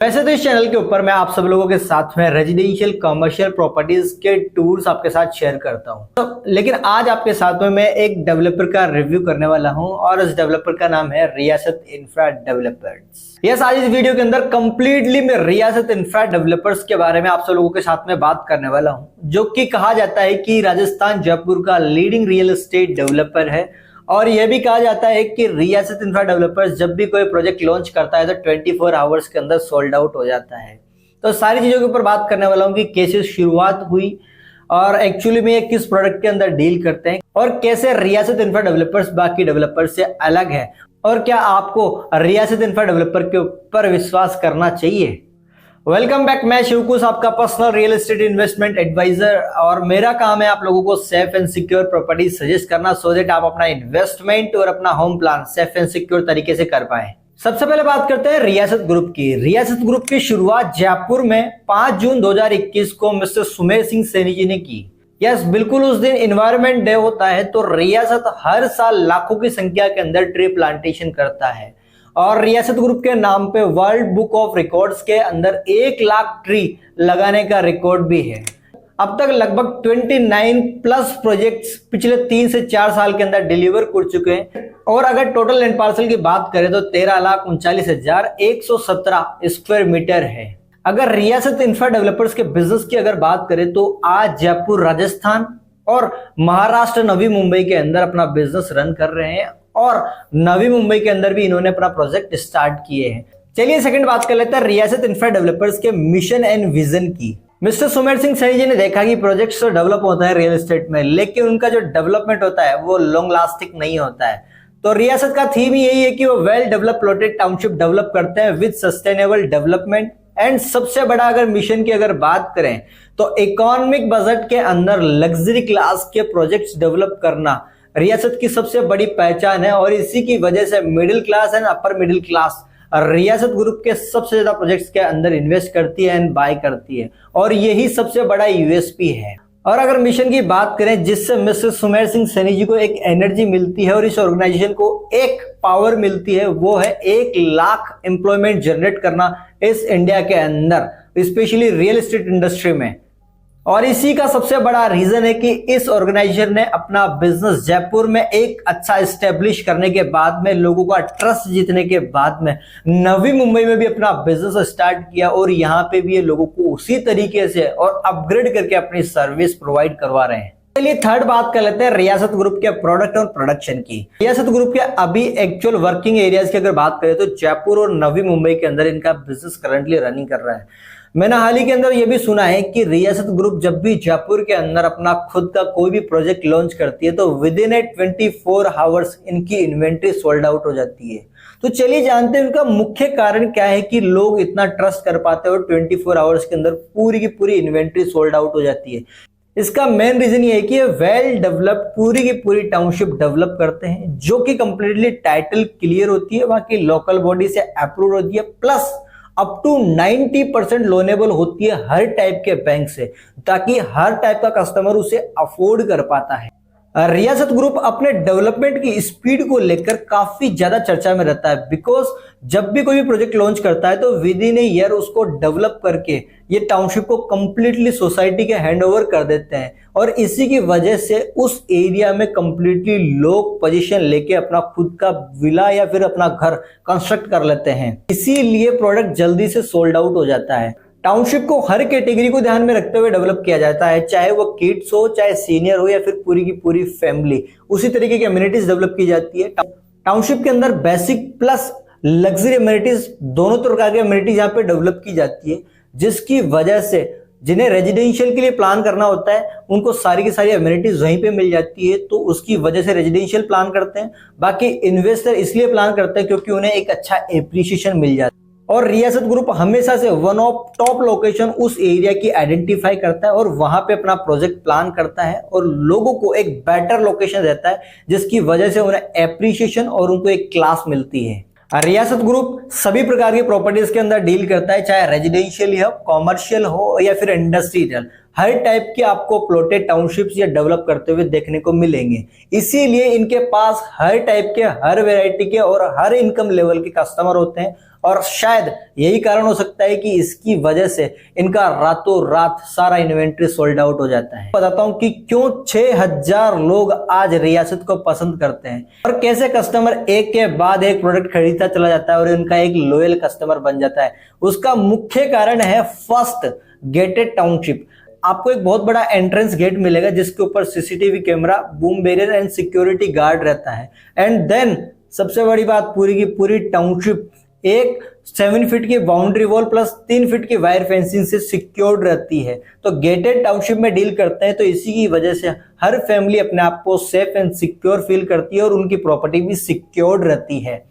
वैसे तो इस चैनल के ऊपर मैं आप सब लोगों के साथ में रेजिडेंशियल कमर्शियल प्रॉपर्टीज के टूर्स आपके साथ शेयर करता हूं, लेकिन आज आपके साथ में मैं एक डेवलपर का रिव्यू करने वाला हूं और उस डेवलपर का नाम है रियासत इंफ्रा डेवलपर्स। यस, आज इस वीडियो के अंदर कंप्लीटली मैं रियासत इंफ्रा डेवलपर्स के बारे में आप सब लोगों के साथ में बात करने वाला हूं, जो कि कहा जाता है कि राजस्थान जयपुर का लीडिंग रियल एस्टेट डेवलपर है। और यह भी कहा जाता है कि रियासत इंफ्रा डेवलपर्स जब भी कोई प्रोजेक्ट लॉन्च करता है तो 24 आवर्स के अंदर सोल्ड आउट हो जाता है। तो सारी चीजों के ऊपर बात करने वाला हूं कि कैसे शुरुआत हुई और एक्चुअली में ये किस प्रोडक्ट के अंदर डील करते हैं और कैसे रियासत इंफ्रा डेवलपर्स बाकी डेवलपर्स से अलग है और क्या आपको रियासत इंफ्रा डेवलपर के ऊपर विश्वास करना चाहिए। वेलकम बैक, मैं शिवकुश, आपका personal real estate investment advisor, और मेरा काम है आप लोगों को safe and secure property suggest करना सो दैट आप अपना इन्वेस्टमेंट और अपना home plan safe and secure तरीके से कर पाए। सबसे पहले बात करते हैं रियासत ग्रुप की। रियासत ग्रुप की शुरुआत जयपुर में 5 जून 2021 को मिस्टर सुमेर सिंह सैनी जी ने की। यस, बिल्कुल उस दिन एनवायरमेंट डे होता है, तो रियासत हर साल लाखों की संख्या के अंदर ट्री प्लांटेशन करता है और रियासत ग्रुप के नाम पे वर्ल्ड बुक ऑफ रिकॉर्ड्स के अंदर 1 लाख ट्री लगाने का रिकॉर्ड भी है। अब तक लगभग 29 प्लस प्रोजेक्ट्स पिछले 3 से 4 साल के अंदर डिलीवर कर चुके हैं। और अगर टोटल लैंड पार्सल की बात करें तो 13,39,117 स्क्वायर मीटर है। अगर रियासत इंफ्रा डेवलपर्स के बिजनेस की अगर बात करें तो आज जयपुर राजस्थान और महाराष्ट्र नवी मुंबई के अंदर अपना बिजनेस रन कर रहे हैं और नवी मुंबई के अंदर भी इन्होंने अपना प्रोजेक्ट स्टार्ट किए हैं। चलिए सेकंड बात कर लेते हैं रियासत इंफ्रा डेवलपर्स के मिशन एंड विजन की। मिस्टर सुमेर सिंह सैनी जी ने देखा कि प्रोजेक्ट्स तो डेवलप होता है रियल एस्टेट में, लेकिन उनका जो डेवलपमेंट होता है वो लॉन्ग लास्टिंग नहीं होता है। तो रियासत का थीम यही है कि वो well develop plotted township develop करते हैं विद सस्टेनेबल डेवलपमेंट। एंड सबसे बड़ा अगर मिशन की अगर बात करें तो इकोनॉमिक बजट के अंदर लग्जरी क्लास के प्रोजेक्ट्स डेवलप करना रियासत की सबसे बड़ी पहचान है। और इसी की वजह से middle class and upper middle class रियासत ग्रुप के सबसे ज्यादा प्रोजेक्ट्स के अंदर इन्वेस्ट करती है एंड बाय करती है, और यही सबसे बड़ा यूएसपी है। और अगर मिशन की बात करें जिससे मिस्टर सुमेर सिंह सैनी जी को एक एनर्जी मिलती है और इस ऑर्गेनाइजेशन को एक पावर मिलती है, वो है 1 लाख एम्प्लॉयमेंट जनरेट करना इस इंडिया के अंदर, स्पेशली रियल एस्टेट इंडस्ट्री में। और इसी का सबसे बड़ा रीजन है कि इस ऑर्गेनाइजेशन ने अपना बिजनेस जयपुर में एक अच्छा एस्टेब्लिश करने के बाद में, लोगों का ट्रस्ट जीतने के बाद में नवी मुंबई में भी अपना बिजनेस स्टार्ट किया और यहाँ पे भी ये लोगों को उसी तरीके से और अपग्रेड करके अपनी सर्विस प्रोवाइड करवा रहे हैं। चलिए थर्ड बात कर लेते हैं रियासत ग्रुप के प्रोडक्ट और प्रोडक्शन की। रियासत ग्रुप के अभी एक्चुअल वर्किंग एरियाज की अगर बात करें तो जयपुर और नवी मुंबई के अंदर इनका बिजनेस करंटली रनिंग कर रहा है। मैंने हाल ही के अंदर यह भी सुना है कि रियासत ग्रुप जब भी जयपुर के अंदर अपना खुद का कोई भी प्रोजेक्ट लॉन्च करती है तो विद इन 24 आवर्स इनकी इन्वेंट्री सोल्ड आउट हो जाती है। तो चलिए जानते हैं उनका मुख्य कारण क्या है कि लोग इतना ट्रस्ट कर पाते हैं और 24 आवर्स के अंदर पूरी की पूरी इन्वेंट्री सोल्ड आउट हो जाती है। इसका मेन रीजन ये है कि ये वेल डेवलप्ड पूरी की पूरी टाउनशिप डेवलप करते हैं, जो कि कंप्लीटली टाइटल क्लियर होती है, वहां की लोकल बॉडी से अप्रूव होती है, प्लस अप टू 90% लोनेबल होती है हर टाइप के बैंक से, ताकि हर टाइप का कस्टमर उसे अफोर्ड कर पाता है। रियासत ग्रुप अपने डेवलपमेंट की स्पीड को लेकर काफी ज्यादा चर्चा में रहता है, बिकॉज जब भी कोई भी प्रोजेक्ट लॉन्च करता है तो विद इन ए ईयर उसको डेवलप करके ये टाउनशिप को कंप्लीटली सोसाइटी के हैंडओवर कर देते हैं और इसी की वजह से उस एरिया में कंप्लीटली लोग पोजीशन लेके अपना खुद का विला या फिर अपना घर कंस्ट्रक्ट कर लेते हैं। इसीलिए प्रोडक्ट जल्दी से सोल्ड आउट हो जाता है। टाउनशिप को हर कैटेगरी को ध्यान में रखते हुए डेवलप किया जाता है, चाहे वो किड्स हो, चाहे सीनियर हो, या फिर पूरी की पूरी फैमिली। उसी तरीके की अम्यूनिटीज डेवलप की जाती है। टाउनशिप के अंदर बेसिक प्लस लग्जरी अम्यूनिटीज, दोनों प्रकार की अम्यूनिटीज यहाँ पे डेवलप की जाती है, जिसकी वजह से जिन्हें रेजिडेंशियल के लिए प्लान करना होता है उनको सारी की सारी अम्यूनिटीज वहीं पे मिल जाती है, तो उसकी वजह से रेजिडेंशियल प्लान करते हैं। बाकी इन्वेस्टर इसलिए प्लान करते हैं क्योंकि उन्हें एक अच्छा एप्रिसिएशन मिल जाता है। और रियासत ग्रुप हमेशा से वन ऑफ टॉप लोकेशन उस एरिया की आइडेंटिफाई करता है और वहां पे अपना प्रोजेक्ट प्लान करता है और लोगों को एक बेटर लोकेशन देता है, जिसकी वजह से उन्हें एप्रिसिएशन और उनको एक क्लास मिलती है। रियासत ग्रुप सभी प्रकार की प्रॉपर्टीज के अंदर डील करता है, चाहे रेजिडेंशियल हो, कॉमर्शियल हो या फिर इंडस्ट्रियल। हर टाइप के आपको प्लॉटेड टाउनशिप्स या डेवलप करते हुए देखने को मिलेंगे। इसीलिए इनके पास हर टाइप के, हर वैरायटी के और हर इनकम लेवल के कस्टमर होते हैं और शायद यही कारण हो सकता है कि इसकी वजह से इनका रातों रात सारा इन्वेंट्री सोल्ड आउट हो जाता है। बताता हूं कि क्यों 6000 लोग आज रियासत को पसंद करते हैं और कैसे कस्टमर एक के बाद एक प्रोडक्ट खरीदता चला जाता है और उनका एक लॉयल कस्टमर बन जाता है। उसका मुख्य कारण है फर्स्ट गेटेड टाउनशिप। आपको एक बहुत बड़ा एंट्रेंस गेट मिलेगा जिसके ऊपर CCTV camera, boom barrier and security guard रहता है। एंड देन सबसे बड़ी बात, पूरी की पूरी टाउनशिप एक 7 फीट की बाउंड्री वॉल प्लस 3 फीट की वायर फेंसिंग से सिक्योर्ड रहती है। तो गेटेड टाउनशिप में डील करते हैं तो इसी की वजह से हर फैमिली अपने आप को सेफ एंड सिक्योर फील करती है और उनकी प्रॉपर्टी भी सिक्योर्ड रहती है।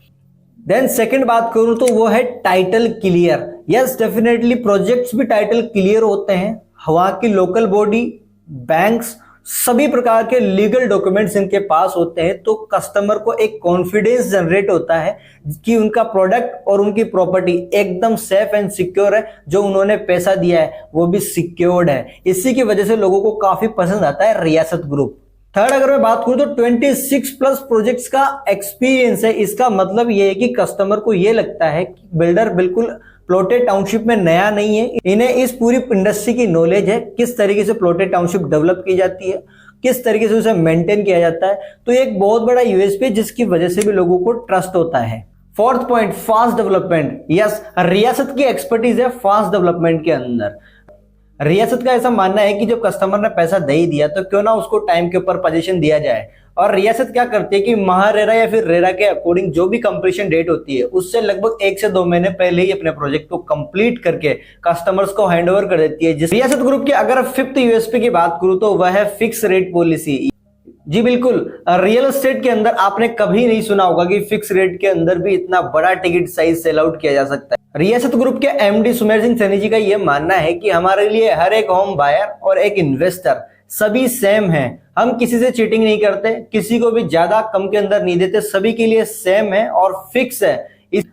देन सेकंड बात करूं तो वो है title clear. Yes, definitely projects भी टाइटल क्लियर होते हैं। वहां की लोकल बॉडी, बैंक्स, सभी प्रकार के लीगल डॉक्यूमेंट्स इनके पास होते हैं। तो कस्टमर को एक कॉन्फिडेंस जनरेट होता है कि उनका प्रोडक्ट और उनकी प्रॉपर्टी एकदम सेफ एंड सिक्योर है, जो उन्होंने पैसा दिया है वो भी सिक्योर्ड है। इसी की वजह से लोगों को काफी पसंद आता है रियासत ग्रुप। थर्ड अगर मैं बात करूं तो 26 प्लस प्रोजेक्ट्स का एक्सपीरियंस है। इसका मतलब ये है कि कस्टमर को ये लगता है कि बिल्डर बिल्कुल प्लॉटेड टाउनशिप में नया नहीं है, इन्हें इस पूरी इंडस्ट्री की नॉलेज है, किस तरीके से प्लॉटेड टाउनशिप डेवलप की जाती है, किस तरीके से उसे मेंटेन किया जाता है। तो ये एक बहुत बड़ा यूएसपी है जिसकी वजह से भी लोगों को ट्रस्ट होता है। Fourth point, fast development. Yes, रियासत की एक्सपर्टीज है फास्ट डेवलपमेंट के अंदर। रियासत का ऐसा मानना है कि जब कस्टमर ने पैसा दे ही दिया तो क्यों ना उसको टाइम के ऊपर पोजीशन दिया जाए। और रियासत क्या करती है कि महारेरा या फिर रेरा के अकॉर्डिंग जो भी कंप्लीशन डेट होती है उससे लगभग 1 से 2 महीने पहले ही अपने प्रोजेक्ट को कंप्लीट करके कस्टमर्स को हैंडओवर कर देती है। जिस रियासत ग्रुप की अगर फिफ्थ यूएसपी की बात करूं तो वह है फिक्स रेट पॉलिसी। जी बिल्कुल, रियल एस्टेट के अंदर आपने कभी नहीं सुना होगा कि फिक्स रेट के अंदर भी इतना बड़ा टिकट साइज सेल आउट किया जा सकता है। रियासत ग्रुप के एमडी सुमेर सिंह सैनी जी का यह मानना है कि हमारे लिए हर एक होम बायर और एक इन्वेस्टर सभी सेम हैं। हम किसी से चीटिंग नहीं करते, किसी को भी ज्यादा कम के अंदर नहीं देते, सभी के लिए सेम है और फिक्स है।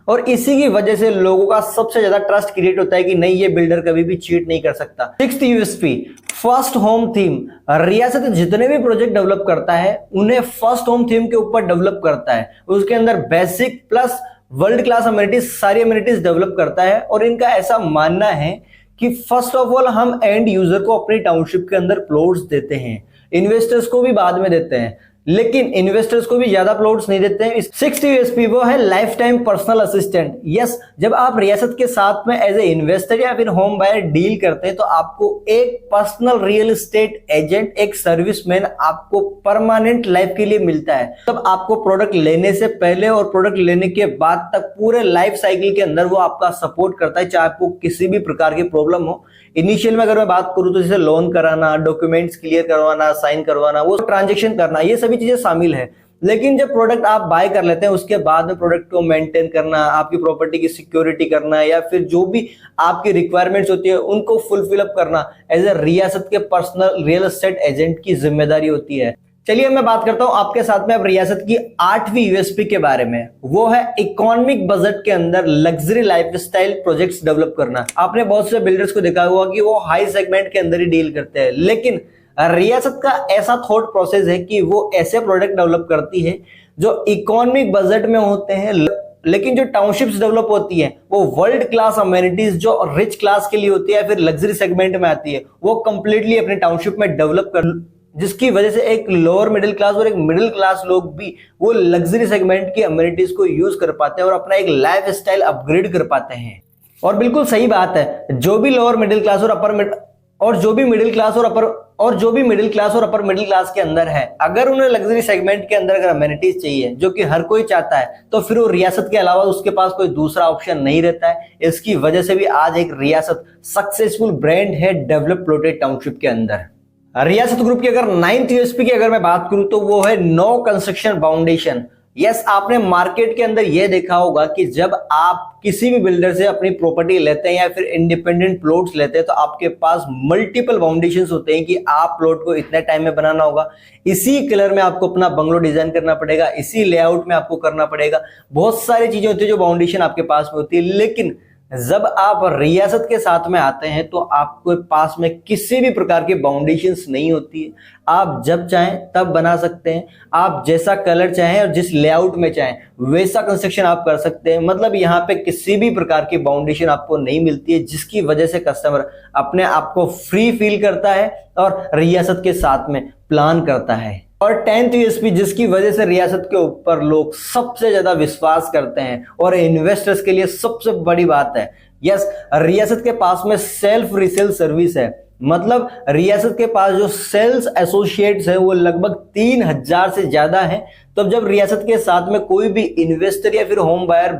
और इसी की वजह से लोगों का सबसे ज्यादा ट्रस्ट क्रिएट होता है कि नहीं, ये बिल्डर कभी भी चीट नहीं कर सकता। Sixth USP, first home theme. रियासत जितने भी प्रोजेक्ट डेवलप करता है उन्हें फर्स्ट होम थीम के ऊपर डेवलप करता है। उसके अंदर basic plus world class amenities, सारी अमेनिटीज डेवलप करता है। और इनका ऐसा मानना है कि फर्स्ट ऑफ ऑल हम एंड यूजर को अपनी टाउनशिप के अंदर प्लॉट्स देते हैं, इन्वेस्टर्स को भी बाद में देते हैं, लेकिन इन्वेस्टर्स को भी ज्यादा प्लॉट्स नहीं देते हैं। 6th यूएसपी वो है life time personal assistant. Yes, जब आप रियासत के साथ में एज ए इन्वेस्टर या फिर होम बायर डील करते हैं तो आपको एक पर्सनल रियल एस्टेट एजेंट, एक सर्विसमैन आपको परमानेंट लाइफ के लिए मिलता है। तब आपको प्रोडक्ट लेने से पहले और प्रोडक्ट लेने के बाद तक पूरे लाइफ साइकिल के अंदर वो आपका सपोर्ट करता है, चाहे आपको किसी भी प्रकार की प्रॉब्लम हो। इनिशियल में अगर मैं बात करूं तो जैसे लोन कराना, डॉक्यूमेंट्स क्लियर करवाना, साइन करवाना, वो ट्रांजैक्शन करना, ये सभी चीजें शामिल है। लेकिन जब प्रोडक्ट आप बाय कर लेते हैं उसके बाद में प्रोडक्ट को मेंटेन करना, आपकी प्रॉपर्टी की सिक्योरिटी करना या फिर जो भी आपकी रिक्वायरमेंट्स होती है उनको फुलफिल अप करना एज ए रियासत के पर्सनल रियल एस्टेट एजेंट की जिम्मेदारी होती है। चलिए मैं बात करता हूं आपके साथ में अब रियासत की 8वीं यूएसपी के बारे में। वो है इकोनॉमिक बजट के अंदर लग्जरी लाइफस्टाइल प्रोजेक्ट्स डेवलप करना। आपने बहुत से बिल्डर्स को देखा हुआ कि वो हाई सेगमेंट के अंदर ही डील करते हैं, लेकिन रियासत का ऐसा थॉट प्रोसेस है कि वो ऐसे प्रोडक्ट डेवलप करती है जो इकोनॉमिक बजट में होते हैं, लेकिन जो टाउनशिप्स डेवलप होती है वो वर्ल्ड क्लास अमेनिटीज जो रिच क्लास के लिए होती है या फिर लग्जरी सेगमेंट में आती है वो कंप्लीटली अपने टाउनशिप में डेवलप कर, जिसकी वजह से एक लोअर मिडिल क्लास और एक मिडिल क्लास लोग भी वो लग्जरी सेगमेंट की अमेनिटीज को यूज कर पाते हैं और अपना एक लाइफ स्टाइल अपग्रेड कर पाते हैं। और बिल्कुल सही बात है, जो भी लोअर मिडिल क्लास और जो भी मिडिल क्लास और अपर मिडिल क्लास के अंदर है, अगर उन्हें लग्जरी सेगमेंट के अंदर अगर अमेनिटीज चाहिए जो कि हर कोई चाहता है, तो फिर वो रियासत के अलावा उसके पास कोई दूसरा ऑप्शन नहीं रहता है। इसकी वजह से भी आज एक रियासत सक्सेसफुल ब्रांड है डेवलप प्लॉटेड टाउनशिप के अंदर। रियासत ग्रुप की अगर 9th यूएसपी की अगर मैं बात करूं तो वो है नो कंस्ट्रक्शन फाउंडेशन। यस, आपने मार्केट के अंदर यह देखा होगा कि जब आप किसी भी बिल्डर से अपनी प्रॉपर्टी लेते हैं या फिर इंडिपेंडेंट प्लॉट्स लेते हैं तो आपके पास मल्टीपल फाउंडेशंस होते हैं कि आप प्लॉट को इतने टाइम में बनाना होगा, इसी कलर में आपको अपना बंगलो डिजाइन करना पड़ेगा, इसी लेआउट में आपको करना पड़ेगा। बहुत सारी चीजें होती है जो फाउंडेशन आपके पास में होती है, लेकिन जब आप रियासत के साथ में आते हैं तो आपके पास में किसी भी प्रकार की बाउंडेशंस नहीं होती है। आप जब चाहें तब बना सकते हैं, आप जैसा कलर चाहें और जिस लेआउट में चाहें वैसा कंस्ट्रक्शन आप कर सकते हैं। मतलब यहाँ पे किसी भी प्रकार की बाउंडेशन आपको नहीं मिलती है, जिसकी वजह से कस्टमर अपने आप को फ्री फील करता है और रियासत के साथ में प्लान करता है। और 10th यूएसपी जिसकी वजह से रियासत के ऊपर लोग सबसे ज्यादा विश्वास करते हैं और इन्वेस्टर्स के लिए सबसे बड़ी बात है, यस, रियासत के पास में सेल्फ रिसेल सर्विस है। मतलब रियासत के पास जो सेल्स एसोसिएट्स है वो लगभग 3000 से ज्यादा है। तो जब रियासत के साथ में कोई भी इन्वेस्टर या फिर होम बायर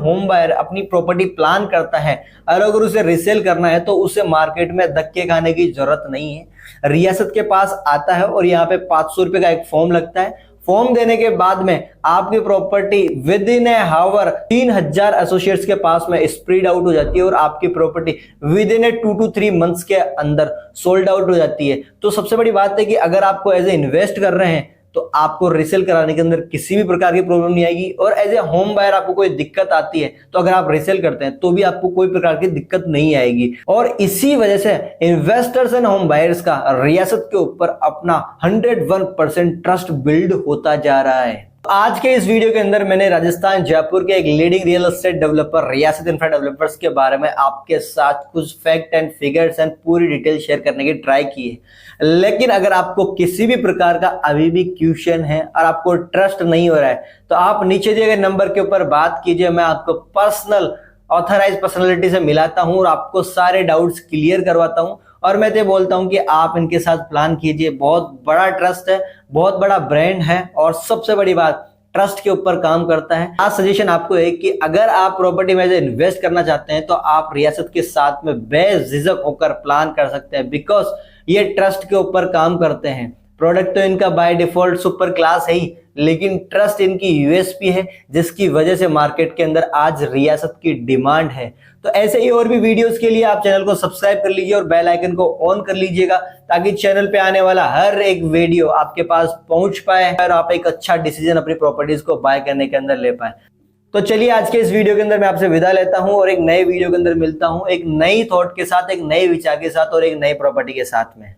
होम बायर अपनी प्रॉपर्टी प्लान करता है और अगर उसे रिसेल करना है तो उसे मार्केट में धक्के खाने की जरूरत नहीं है। रियासत के पास आता है और यहाँ पे 500 रुपए का एक फॉर्म लगता है। फॉर्म देने के बाद में आपकी property within a hour 3000 associates के पास में स्प्रेड आउट हो जाती है और आपकी property within A 2 to 3 months के अंदर सोल्ड आउट हो जाती है। तो सबसे बड़ी बात है कि अगर आपको एज ए इन्वेस्ट कर रहे हैं तो आपको रिसेल कराने के अंदर किसी भी प्रकार की प्रॉब्लम नहीं आएगी। और एज ए होम बायर आपको कोई दिक्कत आती है तो अगर आप रिसेल करते हैं तो भी आपको कोई प्रकार की दिक्कत नहीं आएगी। और इसी वजह से इन्वेस्टर्स एंड होम बायर्स का रियासत के ऊपर अपना 101% ट्रस्ट बिल्ड होता जा रहा है। आज के इस वीडियो के अंदर मैंने राजस्थान जयपुर के एक लीडिंग रियल एस्टेट डेवलपर रियासत इंफ्रा डेवलपर्स के बारे में आपके साथ कुछ फैक्ट एंड फिगर्स एंड पूरी डिटेल शेयर करने की ट्राई की है। लेकिन अगर आपको किसी भी प्रकार का अभी भी क्वेश्चन है और आपको ट्रस्ट नहीं हो रहा है तो आप नीचे दिए गए नंबर के ऊपर बात कीजिए। मैं आपको पर्सनल ऑथराइज पर्सनालिटी से मिलाता हूं और आपको सारे डाउट्स क्लियर करवाता हूं और मैं तो बोलता हूं कि आप इनके साथ प्लान कीजिए। बहुत बड़ा ट्रस्ट है, बहुत बड़ा ब्रांड है और सबसे बड़ी बात ट्रस्ट के ऊपर काम करता है। आज सजेशन आपको है कि अगर आप प्रॉपर्टी में इन्वेस्ट करना चाहते हैं तो आप रियासत के साथ में बेझिझक होकर प्लान कर सकते हैं, बिकॉज ये ट्रस्ट के ऊपर काम करते हैं। प्रोडक्ट तो इनका बाय डिफॉल्ट सुपर क्लास है ही, लेकिन ट्रस्ट इनकी यूएसपी है जिसकी वजह से मार्केट के अंदर आज रियासत की डिमांड है। तो ऐसे ही और भी वीडियोस के लिए आप चैनल को सब्सक्राइब कर लीजिए और बेल आइकन को ऑन कर लीजिएगा ताकि चैनल पे आने वाला हर एक वीडियो आपके पास पहुंच पाए और आप एक अच्छा डिसीजन अपनी प्रॉपर्टीज को बाय करने के अंदर ले पाए। तो चलिए आज के इस वीडियो के अंदर मैं आपसे विदा लेता हूं और एक नए वीडियो के अंदर मिलता हूं, एक नई थॉट के साथ, एक नए विचार के साथ और एक नई प्रॉपर्टी के साथ में।